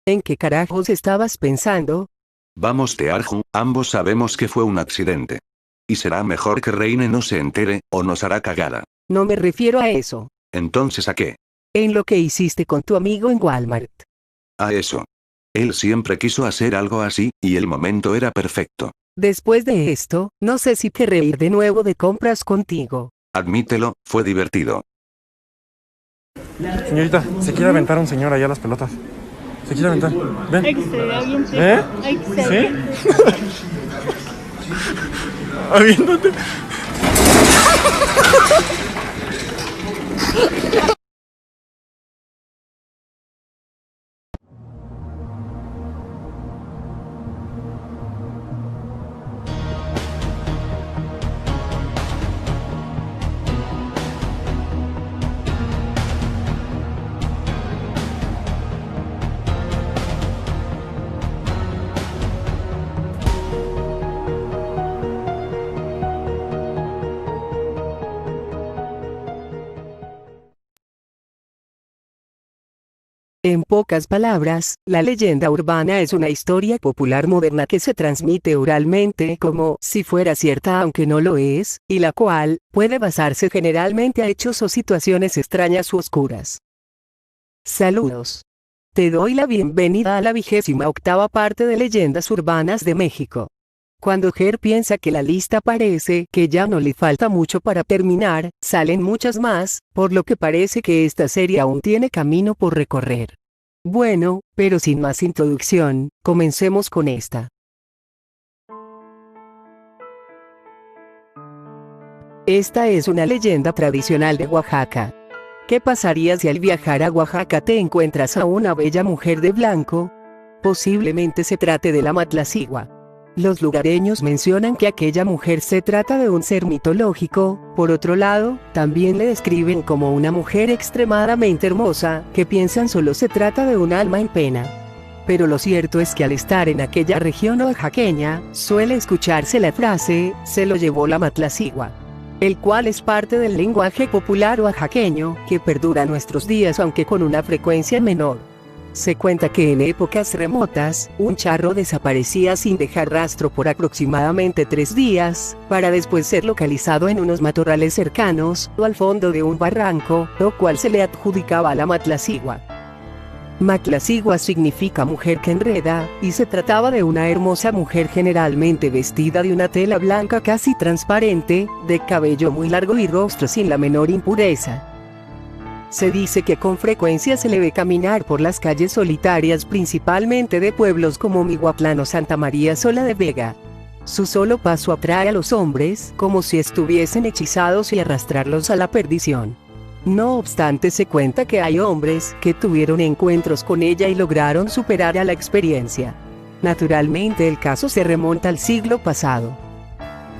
¿En qué carajos estabas pensando? Vamos Tearju, ambos sabemos que fue un accidente. Y será mejor que Reine no se entere, o nos hará cagada. No me refiero a eso. Entonces ¿a qué? En lo que hiciste con tu amigo en Walmart. A eso. Él siempre quiso hacer algo así, y el momento era perfecto. Después de esto, no sé si querré ir de nuevo de compras contigo. Admítelo, fue divertido. Señorita, se quiere aventar un señor allá a las pelotas. Se quiere aventar. Ven. Hay que ser alguien serio. ¿Eh? Hay que ser ¿Sí? Aviéntate. En pocas palabras, la leyenda urbana es una historia popular moderna que se transmite oralmente como si fuera cierta aunque no lo es, y la cual puede basarse generalmente a hechos o situaciones extrañas u oscuras. Saludos. Te doy la bienvenida a la 28ª parte de Leyendas Urbanas de México. Cuando Ger piensa que la lista parece que ya no le falta mucho para terminar, salen muchas más, por lo que parece que esta serie aún tiene camino por recorrer. Bueno, pero sin más introducción, comencemos con esta. Esta es una leyenda tradicional de Oaxaca. ¿Qué pasaría si al viajar a Oaxaca te encuentras a una bella mujer de blanco? Posiblemente se trate de la Matlacigua. Los lugareños mencionan que aquella mujer se trata de un ser mitológico. Por otro lado, también le describen como una mujer extremadamente hermosa, que piensan solo se trata de un alma en pena. Pero lo cierto es que al estar en aquella región oaxaqueña, suele escucharse la frase, se lo llevó la Matlacigua, el cual es parte del lenguaje popular oaxaqueño, que perdura nuestros días aunque con una frecuencia menor. Se cuenta que en épocas remotas, un charro desaparecía sin dejar rastro por aproximadamente 3 días, para después ser localizado en unos matorrales cercanos, o al fondo de un barranco, lo cual se le adjudicaba a la Matlacigua. Matlacigua significa mujer que enreda, y se trataba de una hermosa mujer generalmente vestida de una tela blanca casi transparente, de cabello muy largo y rostro sin la menor impureza. Se dice que con frecuencia se le ve caminar por las calles solitarias principalmente de pueblos como Mihuatlán o Santa María Sola de Vega. Su solo paso atrae a los hombres como si estuviesen hechizados y arrastrarlos a la perdición. No obstante se cuenta que hay hombres que tuvieron encuentros con ella y lograron superar a la experiencia. Naturalmente el caso se remonta al siglo pasado,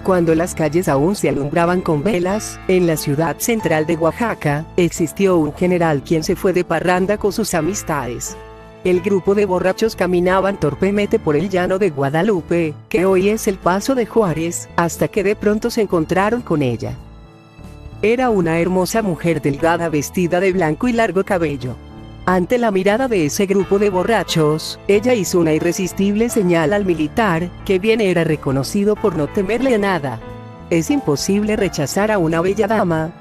cuando las calles aún se alumbraban con velas. En la ciudad central de Oaxaca, existió un general quien se fue de parranda con sus amistades. El grupo de borrachos caminaban torpemente por el llano de Guadalupe, que hoy es el Paso de Juárez, hasta que de pronto se encontraron con ella. Era una hermosa mujer delgada vestida de blanco y largo cabello. Ante la mirada de ese grupo de borrachos, ella hizo una irresistible señal al militar, que bien era reconocido por no temerle a nada. Es imposible rechazar a una bella dama,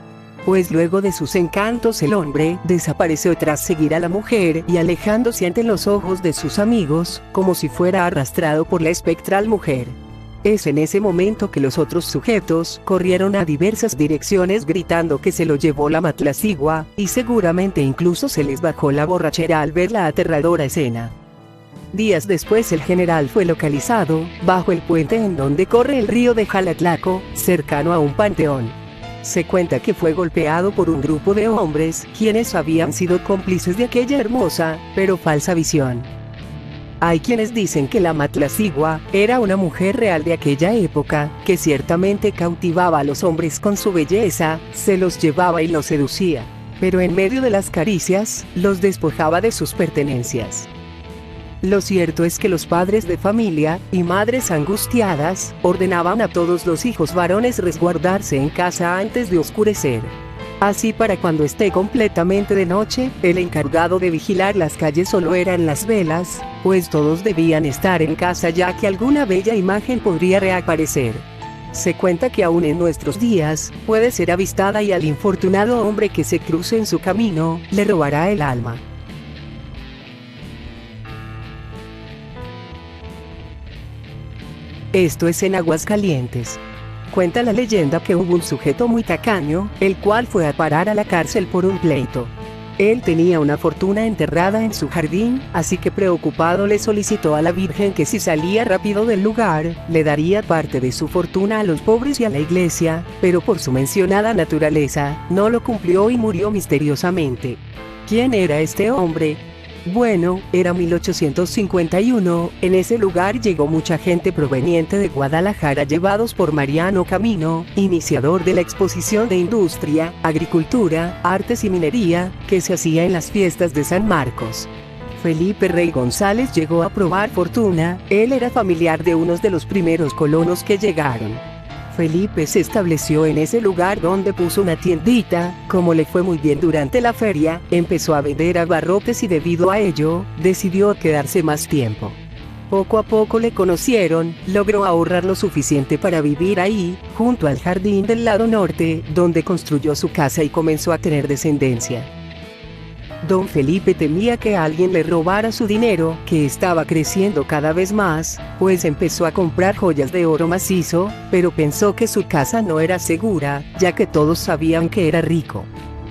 pues luego de sus encantos el hombre desapareció tras seguir a la mujer y alejándose ante los ojos de sus amigos, como si fuera arrastrado por la espectral mujer. Es en ese momento que los otros sujetos corrieron a diversas direcciones gritando que se lo llevó la Matlacigua, y seguramente incluso se les bajó la borrachera al ver la aterradora escena. Días después el general fue localizado, bajo el puente en donde corre el río de Jalatlaco, cercano a un panteón. Se cuenta que fue golpeado por un grupo de hombres, quienes habían sido cómplices de aquella hermosa, pero falsa visión. Hay quienes dicen que la Matlacigua era una mujer real de aquella época, que ciertamente cautivaba a los hombres con su belleza, se los llevaba y los seducía, pero en medio de las caricias, los despojaba de sus pertenencias. Lo cierto es que los padres de familia, y madres angustiadas, ordenaban a todos los hijos varones resguardarse en casa antes de oscurecer. Así para cuando esté completamente de noche, el encargado de vigilar las calles solo eran las velas, pues todos debían estar en casa ya que alguna bella imagen podría reaparecer. Se cuenta que aún en nuestros días, puede ser avistada y al infortunado hombre que se cruce en su camino, le robará el alma. Esto es en Aguascalientes. Cuenta la leyenda que hubo un sujeto muy tacaño, el cual fue a parar a la cárcel por un pleito. Él tenía una fortuna enterrada en su jardín, así que preocupado le solicitó a la Virgen que si salía rápido del lugar, le daría parte de su fortuna a los pobres y a la iglesia, pero por su mencionada naturaleza, no lo cumplió y murió misteriosamente. ¿Quién era este hombre? Bueno, era 1851, en ese lugar llegó mucha gente proveniente de Guadalajara llevados por Mariano Camino, iniciador de la exposición de industria, agricultura, artes y minería, que se hacía en las fiestas de San Marcos. Felipe Rey González llegó a probar fortuna, él era familiar de unos de los primeros colonos que llegaron. Felipe se estableció en ese lugar donde puso una tiendita, como le fue muy bien durante la feria, empezó a vender abarrotes y debido a ello, decidió quedarse más tiempo. Poco a poco le conocieron, logró ahorrar lo suficiente para vivir ahí, junto al jardín del lado norte, donde construyó su casa y comenzó a tener descendencia. Don Felipe temía que alguien le robara su dinero, que estaba creciendo cada vez más, pues empezó a comprar joyas de oro macizo, pero pensó que su casa no era segura, ya que todos sabían que era rico.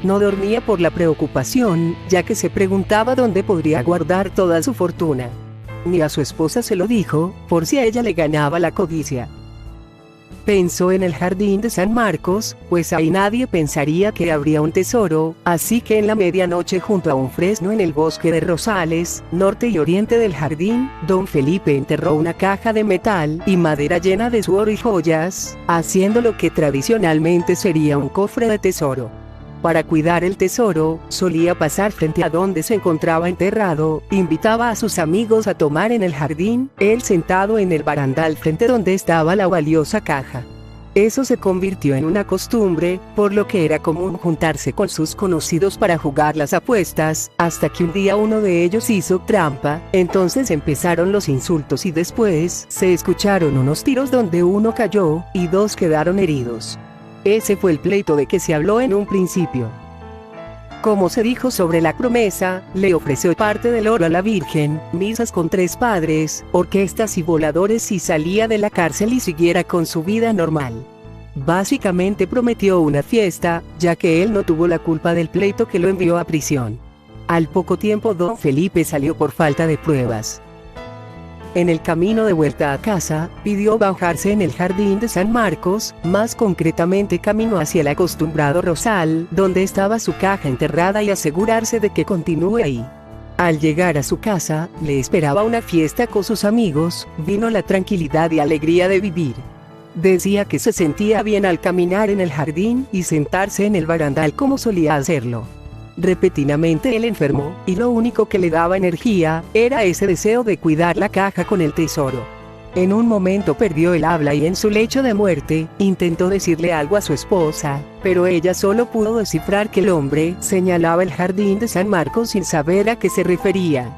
No dormía por la preocupación, ya que se preguntaba dónde podría guardar toda su fortuna. Ni a su esposa se lo dijo, por si a ella le ganaba la codicia. Pensó en el jardín de San Marcos, pues ahí nadie pensaría que habría un tesoro, así que en la medianoche junto a un fresno en el bosque de Rosales, norte y oriente del jardín, don Felipe enterró una caja de metal y madera llena de su oro y joyas, haciendo lo que tradicionalmente sería un cofre de tesoro. Para cuidar el tesoro, solía pasar frente a donde se encontraba enterrado, invitaba a sus amigos a tomar en el jardín, él sentado en el barandal frente donde estaba la valiosa caja. Eso se convirtió en una costumbre, por lo que era común juntarse con sus conocidos para jugar las apuestas, hasta que un día uno de ellos hizo trampa, entonces empezaron los insultos y después se escucharon unos tiros donde uno cayó, y dos quedaron heridos. Ese fue el pleito de que se habló en un principio. Como se dijo sobre la promesa, le ofreció parte del oro a la Virgen, misas con 3 padres, orquestas y voladores si salía de la cárcel y siguiera con su vida normal. Básicamente prometió una fiesta, ya que él no tuvo la culpa del pleito que lo envió a prisión. Al poco tiempo don Felipe salió por falta de pruebas. En el camino de vuelta a casa, pidió bajarse en el jardín de San Marcos, más concretamente camino hacia el acostumbrado rosal, donde estaba su caja enterrada y asegurarse de que continúe ahí. Al llegar a su casa, le esperaba una fiesta con sus amigos, vino la tranquilidad y alegría de vivir. Decía que se sentía bien al caminar en el jardín y sentarse en el barandal como solía hacerlo. Repentinamente él enfermó, y lo único que le daba energía, era ese deseo de cuidar la caja con el tesoro. En un momento perdió el habla y en su lecho de muerte, intentó decirle algo a su esposa, pero ella solo pudo descifrar que el hombre señalaba el jardín de San Marcos sin saber a qué se refería.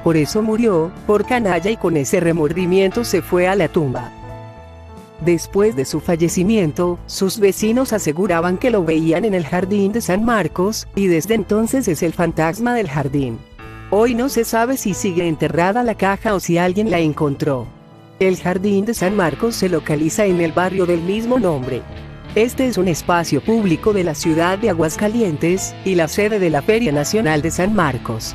Por eso murió, por canalla y con ese remordimiento se fue a la tumba. Después de su fallecimiento, sus vecinos aseguraban que lo veían en el jardín de San Marcos, y desde entonces es el fantasma del jardín. Hoy no se sabe si sigue enterrada la caja o si alguien la encontró. El jardín de San Marcos se localiza en el barrio del mismo nombre. Este es un espacio público de la ciudad de Aguascalientes, y la sede de la Feria Nacional de San Marcos.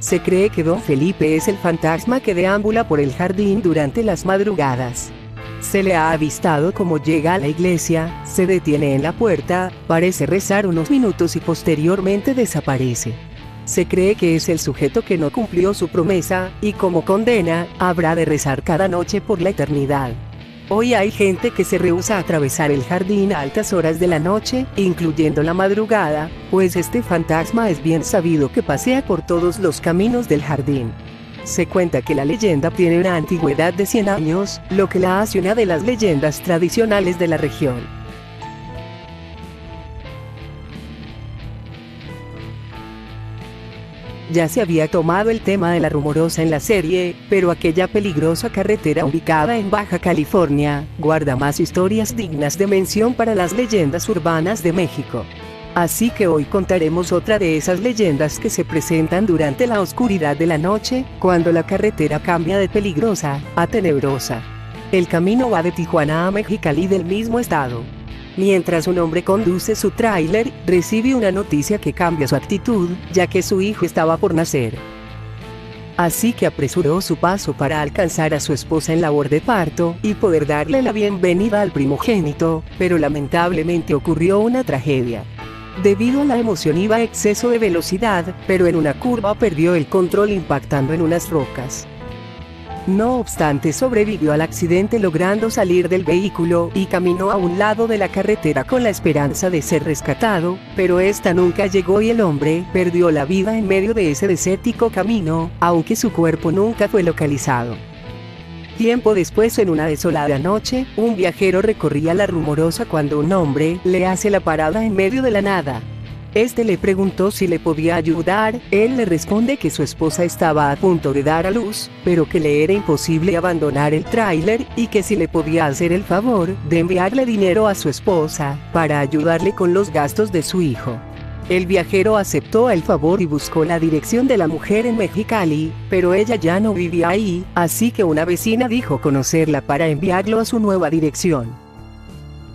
Se cree que don Felipe es el fantasma que deambula por el jardín durante las madrugadas. Se le ha avistado como llega a la iglesia, se detiene en la puerta, parece rezar unos minutos y posteriormente desaparece. Se cree que es el sujeto que no cumplió su promesa, y como condena, habrá de rezar cada noche por la eternidad. Hoy hay gente que se rehúsa a atravesar el jardín a altas horas de la noche, incluyendo la madrugada, pues este fantasma es bien sabido que pasea por todos los caminos del jardín. Se cuenta que la leyenda tiene una antigüedad de 100 años, lo que la hace una de las leyendas tradicionales de la región. ya se había tomado el tema de la rumorosa en la serie, pero aquella peligrosa carretera ubicada en Baja California, guarda más historias dignas de mención para las leyendas urbanas de México. Así que hoy contaremos otra de esas leyendas que se presentan durante la oscuridad de la noche, cuando la carretera cambia de peligrosa a tenebrosa. El camino va de Tijuana a Mexicali del mismo estado. Mientras un hombre conduce su tráiler, recibe una noticia que cambia su actitud, ya que su hijo estaba por nacer. Así que apresuró su paso para alcanzar a su esposa en labor de parto, y poder darle la bienvenida al primogénito, pero lamentablemente ocurrió una tragedia. Debido a la emoción iba a exceso de velocidad, pero en una curva perdió el control impactando en unas rocas. No obstante, sobrevivió al accidente logrando salir del vehículo y caminó a un lado de la carretera con la esperanza de ser rescatado, pero esta nunca llegó y el hombre perdió la vida en medio de ese desértico camino, aunque su cuerpo nunca fue localizado. Tiempo después, en una desolada noche, un viajero recorría la rumorosa cuando un hombre le hace la parada en medio de la nada. Este le preguntó si le podía ayudar, él le responde que su esposa estaba a punto de dar a luz, pero que le era imposible abandonar el tráiler, y que si le podía hacer el favor de enviarle dinero a su esposa, para ayudarle con los gastos de su hijo. El viajero aceptó el favor y buscó la dirección de la mujer en Mexicali, pero ella ya no vivía ahí, así que una vecina dijo conocerla para enviarlo a su nueva dirección.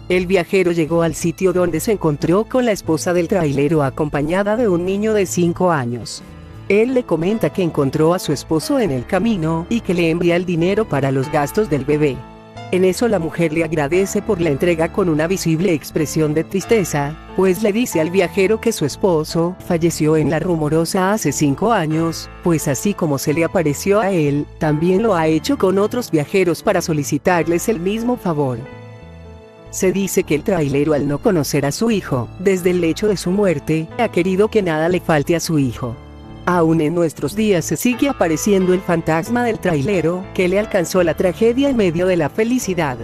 El viajero llegó al sitio donde se encontró con la esposa del trailero acompañada de un niño de 5 años. Él le comenta que encontró a su esposo en el camino y que le envía el dinero para los gastos del bebé. En eso la mujer le agradece por la entrega con una visible expresión de tristeza, pues le dice al viajero que su esposo falleció en la rumorosa hace 5 años, pues así como se le apareció a él, también lo ha hecho con otros viajeros para solicitarles el mismo favor. Se dice que el trailero, al no conocer a su hijo, desde el hecho de su muerte, ha querido que nada le falte a su hijo. Aún en nuestros días se sigue apareciendo el fantasma del trailero, que le alcanzó la tragedia en medio de la felicidad.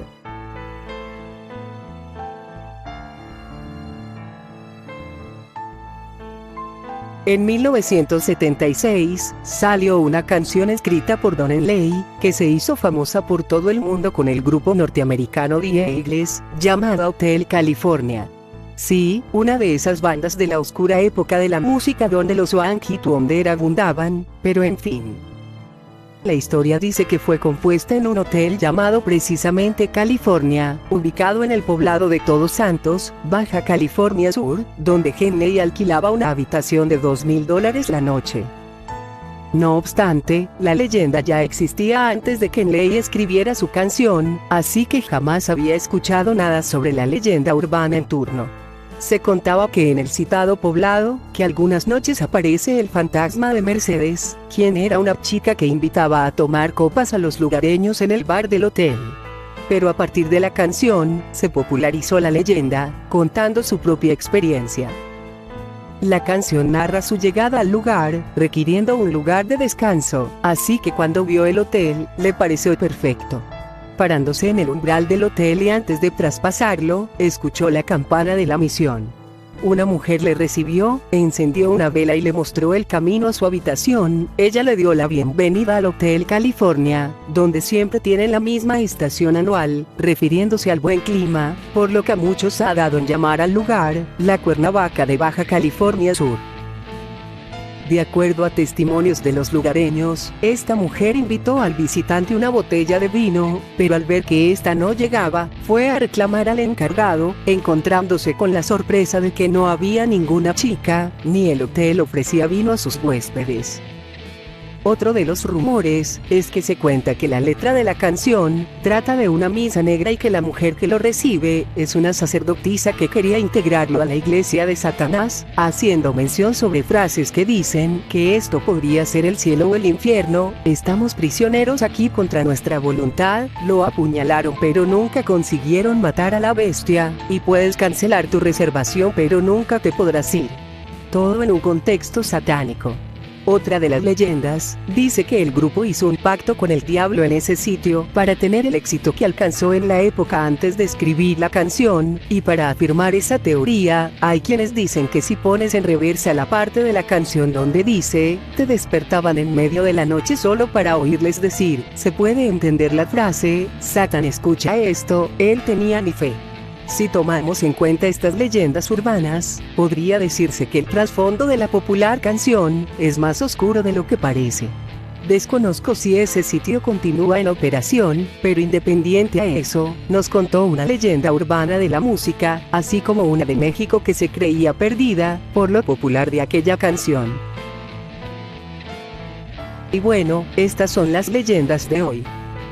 En 1976, salió una canción escrita por Don Henley, que se hizo famosa por todo el mundo con el grupo norteamericano The Eagles, llamada Hotel California. Sí, una de esas bandas de la oscura época de la música donde los One Hit Wonder abundaban, pero en fin. La historia dice que fue compuesta en un hotel llamado precisamente California, ubicado en el poblado de Todos Santos, Baja California Sur, donde Henley alquilaba una habitación de $2,000 la noche. No obstante, la leyenda ya existía antes de que Henley escribiera su canción, así que jamás había escuchado nada sobre la leyenda urbana en turno. Se contaba que en el citado poblado, que algunas noches aparece el fantasma de Mercedes, quien era una chica que invitaba a tomar copas a los lugareños en el bar del hotel. Pero a partir de la canción, se popularizó la leyenda, contando su propia experiencia. La canción narra su llegada al lugar, requiriendo un lugar de descanso, así que cuando vio el hotel, le pareció perfecto. Parándose en el umbral del hotel y antes de traspasarlo, escuchó la campana de la misión. Una mujer le recibió, encendió una vela y le mostró el camino a su habitación. Ella le dio la bienvenida al Hotel California, donde siempre tienen la misma estación anual, refiriéndose al buen clima, por lo que a muchos ha dado en llamar al lugar, la Cuernavaca de Baja California Sur. De acuerdo a testimonios de los lugareños, esta mujer invitó al visitante una botella de vino, pero al ver que ésta no llegaba, fue a reclamar al encargado, encontrándose con la sorpresa de que no había ninguna chica, ni el hotel ofrecía vino a sus huéspedes. Otro de los rumores es que se cuenta que la letra de la canción trata de una misa negra y que la mujer que lo recibe es una sacerdotisa que quería integrarlo a la iglesia de Satanás, haciendo mención sobre frases que dicen que esto podría ser el cielo o el infierno. Estamos prisioneros aquí contra nuestra voluntad, lo apuñalaron pero nunca consiguieron matar a la bestia, y puedes cancelar tu reservación pero nunca te podrás ir. Todo en un contexto satánico. Otra de las leyendas, dice que el grupo hizo un pacto con el diablo en ese sitio para tener el éxito que alcanzó en la época antes de escribir la canción, y para afirmar esa teoría, hay quienes dicen que si pones en reversa la parte de la canción donde dice, te despertaban en medio de la noche solo para oírles decir, se puede entender la frase, Satán escucha esto, él tenía ni fe. Si tomamos en cuenta estas leyendas urbanas, podría decirse que el trasfondo de la popular canción es más oscuro de lo que parece. Desconozco si ese sitio continúa en operación, pero independiente a eso, nos contó una leyenda urbana de la música, así como una de México que se creía perdida, por lo popular de aquella canción. Y bueno, estas son las leyendas de hoy.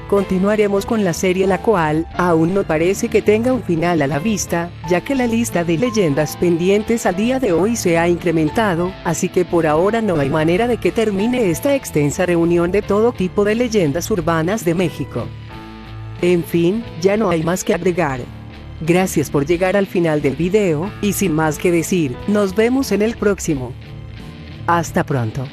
Continuaremos con la serie, la cual aún no parece que tenga un final a la vista, ya que la lista de leyendas pendientes al día de hoy se ha incrementado, así que por ahora no hay manera de que termine esta extensa reunión de todo tipo de leyendas urbanas de México. En fin, ya no hay más que agregar. Gracias por llegar al final del video, y sin más que decir, nos vemos en el próximo. Hasta pronto.